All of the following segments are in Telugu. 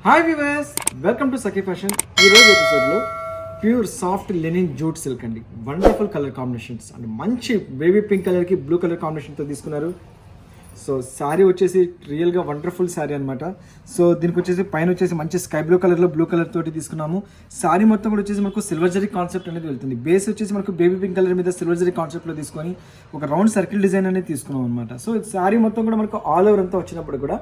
Hi viewers, welcome to Sakhi fashion. ఈరోజు ఎపిసోడ్లో pure soft linen jute silk అండి. వండర్ఫుల్ కలర్ కాంబినేషన్స్ అండ్ మంచి బేబీ పింక్ కలర్కి బ్లూ కలర్ కాంబినేషన్తో తీసుకున్నారు. సో శారీ వచ్చేసి రియల్గా వండర్ఫుల్ శారీ అనమాట. సో దీనికి వచ్చేసి పైన వచ్చేసి మంచి స్కై బ్లూ కలర్లో బ్లూ కలర్ తోటి తీసుకున్నాము. శారీ మొత్తం కూడా వచ్చేసి మనకు సిల్వర్ జరీ కాన్సెప్ట్ అనేది వెళ్తుంది. బేస్ వచ్చేసి మనకు బేబీ పింక్ కలర్ మీద సిల్వర్ జరీ కాన్సెప్ట్లో తీసుకొని ఒక రౌండ్ సర్కిల్ డిజైన్ అనేది తీసుకున్నాం అనమాట. సో శారీ మొత్తం కూడా మనకు ఆల్ ఓవర్ అంతా వచ్చినప్పుడు కూడా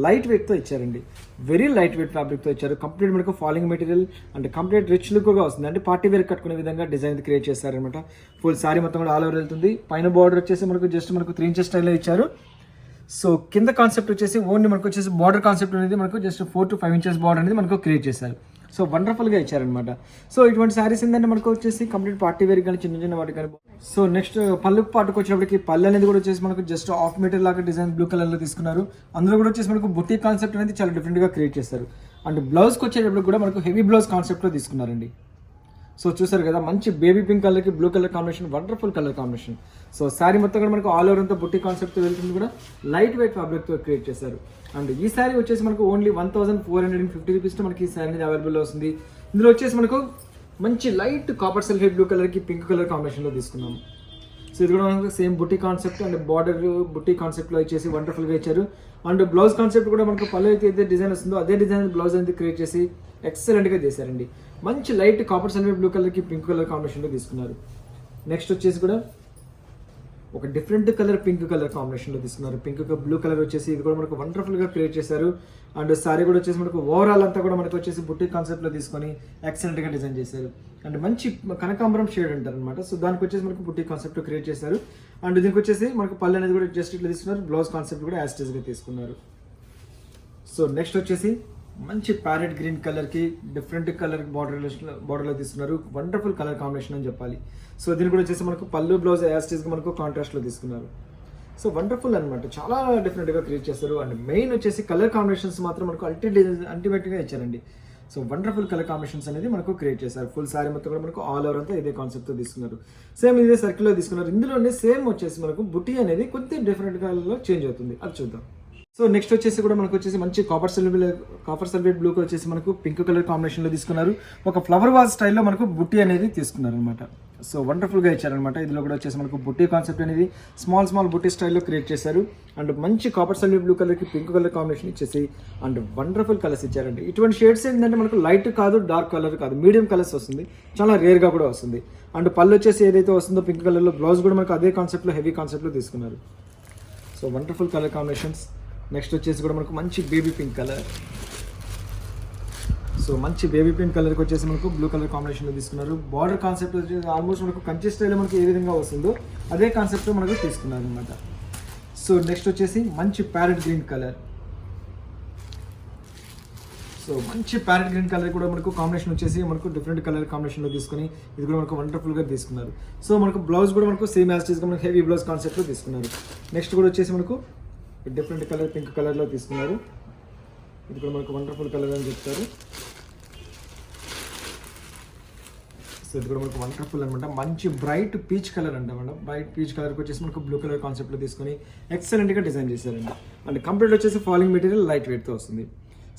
లైట్ వెయిట్తో ఇచ్చారండి. వెరీ లైట్ వెయిట్ ఫ్యాబ్రిక్తో ఇచ్చారు. కంప్లీట్ మనకు ఫాలింగ్ మెటీరియల్ అంటే కంప్లీట్ రిచ్ లుక్గా వస్తుంది. అంటే పార్టీ వేర్ కట్టుకునే విధంగా డిజైన్ క్రియేట్ చేశారనమాట. ఫుల్ శారీ మొత్తం కూడా ఆల్ ఓవర్ వెళ్తుంది. పైన బార్డర్ వచ్చేసి మనకు జస్ట్ మనకు 3 ఇంచెస్ స్టైల్లో ఇచ్చారు. సో కింద కాన్సెప్ట్ వచ్చేసి ఓన్లీ మనకు వచ్చేసి బార్డర్ కాన్సెప్ట్ అనేది మనకు జస్ట్ 4 to 5 ఇంచెస్ బార్డర్ అనేది మనకు క్రియేట్ చేశారు. సో వండర్ఫుల్గా ఇచ్చారనమాట. సో ఇటువంటి శారీస్ ఏంటంటే మనకు వచ్చేసి కంప్లీట్ పార్టీ వేర్ కానీ చిన్న చిన్న వాటి కానీ. సో నెక్స్ట్ పళ్ళు పాటుకు వచ్చినప్పటికి పళ్ళు అనేది కూడా వచ్చేసి మనకు జస్ట్ హాఫ్ మీటర్ లాగా డిజైన్ బ్లూ కలర్లో తీసుకున్నారు. అందులో కూడా వచ్చేసి మనకు బుట్టి కాన్సెప్ట్ అనేది చాలా డిఫరెంట్గా క్రియేట్ చేస్తారు. అండ్ బ్లౌజ్కి వచ్చేటప్పుడు కూడా మనకు హెవీ బ్లౌజ్ కాన్సెప్ట్లో తీసుకున్నారండి. సో చూసారు కదా, మంచి బేబీ పింక్ కలర్కి blue colour combination, wonderful colour combination. So sari మొత్తం కూడా మనకు ఆల్ ఓవర్ అంతా బుట్టి కాన్సెప్ట్తో వెళ్తుంది, కూడా లైట్ వెయిట్ ఫ్యాబ్రిక్తో క్రియేట్ చేశారు. అండ్ ఈ శారీ వచ్చేసి మనకు ఓన్లీ 1450 రూపీస్తో మనకి ఈ శారీ అనేది అవైలబుల్ వస్తుంది. ఇందులో వచ్చేసి మనకు మంచి లైట్ కాపర్ సల్ఫేట్ బ్లూ కలర్కి పింక్ కలర్ కాంబినేషన్లో తీసుకున్నాము. సో ఇది కూడా మనకు సేమ్ బుట్టి కాన్సెప్ట్ అండ్ బార్డర్ బుట్టి కాన్సెప్ట్లో ఇచ్చేసి వండర్ఫుల్గా ఇచ్చారు. అండ్ బ్లౌజ్ కాన్సెప్ట్ కూడా మనకు పళ్ళు అయితే ఏదైతే డిజైన్ వస్తుందో అదే డిజైన్ బ్లౌజ్ అనేది క్రియేట్ చేసి ఎక్సలెంట్గా చేశారండి. మంచి లైట్ కాపర్ సల్ఫేట్ బ్లూ కలర్కి పింక్ కలర్ కాంబినేషన్లో తీసుకున్నారు. నెక్స్ట్ వచ్చేసి కూడా ఒక డిఫరెంట్ కలర్ పింక్ కలర్ కాంబినేషన్లో తీసుకున్నారు. పింక్ బ్లూ కలర్ వచ్చేసి ఇది కూడా మనకు వండర్ఫుల్గా క్రియేట్ చేశారు. అండ్ శారీ కూడా వచ్చేసి మనకు ఓవరాల్ అంతా కూడా మనకు వచ్చేసి బుట్టి కాన్సెప్ట్లో తీసుకొని ఎక్సలెంట్గా డిజైన్ చేశారు. అండ్ మంచి కనకాంబరం షేడ్ అంటారు అనమాట. సో దానికి వచ్చేసి మనకు బుట్టి కాన్సెప్ట్ క్రియేట్ చేశారు. అండ్ దీనికి వచ్చేసి మనకు పళ్ళు అనేది కూడా జస్ట్ ఇట్లా తీసుకున్నారు. బ్లౌజ్ కాన్సెప్ట్ కూడా యాస్టేజ్గా తీసుకున్నారు. సో నెక్స్ట్ వచ్చేసి మంచి ప్యారెట్ గ్రీన్ కలర్కి డిఫరెంట్ కలర్ బార్డర్లో తీసుకున్నారు. వండర్ఫుల్ కలర్ కాంబినేషన్ అని చెప్పాలి. సో దీనికి కూడా వచ్చేసి మనకు పళ్ళు బ్లౌజ్ యాస్టేజ్గా మనకు కాంట్రాస్ట్లో తీసుకున్నారు. సో వండర్ఫుల్ అనమాట, చాలా డిఫరెంట్గా క్రియేట్ చేస్తారు. అండ్ మెయిన్ వచ్చేసి కలర్ కాంబినేషన్స్ మాత్రం మనకు అల్టిమేట్గా ఇచ్చారండి. సో వండర్ఫుల్ కలర్ కాంబినేషన్స్ అనేది మనకు క్రియేట్ చేశారు. ఫుల్ శారీ మొత్తం కూడా మనకు ఆల్ ఓవర్ అంతా ఇదే కాన్సెప్ట్తో తీసుకున్నారు. సేమ్ ఇదే సర్కిల్లో తీసుకున్నారు. ఇందులోనే సేమ్ వచ్చేసి మనకు బుట్టి అనేది కొద్దిగా డిఫరెంట్ కలర్లో చేంజ్ అవుతుంది, అది చూద్దాం. సో నెక్స్ట్ వచ్చేసి కూడా మనకు వచ్చేసి మంచి కాపర్ సల్ఫేట్ బ్లూకి వచ్చేసి మనకు పింక్ కలర్ కాంబినేషన్లో తీసుకున్నారు. ఒక ఫ్లవర్ వాజ్ స్టైల్లో మనకు బుట్టి అనేది తీసుకున్నారు అనమాట. సో వండర్ఫుల్గా ఇచ్చారనమాట. ఇందులో కూడా వచ్చేసి మనకు బుట్టి కాన్సెప్ట్ అనేది స్మాల్ బుట్టి స్టైల్లో క్రియేట్ చేశారు. అండ్ మంచి కాపర్ సల్ఫేట్ బ్లూ కలర్కి పింక్ కలర్ కాంబినేషన్ ఇచ్చేసి అండ్ వండర్ఫుల్ కలర్స్ ఇచ్చారండి. ఇటువంటి షేడ్స్ ఏంటంటే మనకు లైట్ కాదు, డార్క్ కలర్ కాదు, మీడియం కలర్స్ వస్తుంది, చాలా రేర్గా కూడా వస్తుంది. అండ్ పళ్ళు వచ్చేసి ఏదైతే వస్తుందో పింక్ కలర్లో, బ్లౌజ్ కూడా మనకు అదే కాన్సెప్ట్లో హెవీ కాన్సెప్ట్లో తీసుకున్నారు. So wonderful colour combinations. Next వచ్చేసి కూడా మనకు మంచి బేబీ పింక్ కలర్. సో మంచి బేబీ పింక్ కలర్కి వచ్చేసి మనకు బ్లూ కలర్ కాంబినేషన్లో తీసుకున్నారు. బార్డర్ కాన్సెప్ట్ వచ్చేసి ఆల్మోస్ట్ మనకు కంచి స్టైల్లో మనకు ఏ విధంగా వస్తుందో అదే కాన్సెప్ట్లో మనకు తీసుకున్నారు అనమాట. సో నెక్స్ట్ వచ్చేసి మంచి ప్యారెట్ గ్రీన్ కలర్. సో మంచి ప్యారెట్ గ్రీన్ కలర్ కూడా మనకు కాంబినేషన్ వచ్చేసి మనకు డిఫరెంట్ కలర్ కాంబినేషన్లో తీసుకుని ఇది కూడా మనకు వండర్ఫుల్గా తీసుకున్నారు. సో మనకు బ్లౌజ్ కూడా మనకు సేమ్ యాస్టీస్గా మనకు హెవీ బ్లౌజ్ కాన్సెప్ట్లో తీసుకున్నారు. నెక్స్ట్ కూడా వచ్చేసి మనకు డిఫరెంట్ కలర్ పింక్ కలర్లో తీసుకున్నారు. ఇది కూడా మనకు వండర్ఫుల్ కలర్ అని చెప్తారు. సో ఇది కూడా మనకు వండర్ఫుల్ అనమాట. మంచి బ్రైట్ పీచ్ కలర్ అంటామంట. బ్రైట్ పీచ్ కలర్కి వచ్చేసి మనకు బ్లూ కలర్ కాన్సెప్ట్లో తీసుకొని ఎక్సలెంట్గా డిజైన్ చేశారండి. అండ్ కంప్లీట్ వచ్చేసి ఫాలింగ్ మెటీరియల్ లైట్ వెయిట్తో వస్తుంది.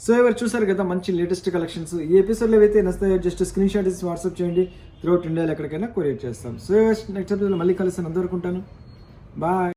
సో ఎవరు చూసారు కదా మంచి లేటెస్ట్ కలెక్షన్స్. ఈ ఎపిసోడ్లో ఏవైతే నస్తాయో జస్ట్ స్క్రీన్ షాట్ ఇచ్చి వాట్సాప్ చేయండి. త్రూఅవుట్ ఇండియాలో ఎక్కడికైనా కొరియర్ చేస్తాం. సో నెక్స్ట్ ఎపిసోడ్లో మళ్ళీ కలుస్తాను. అంతవరకు ఉంటాను. బాయ్.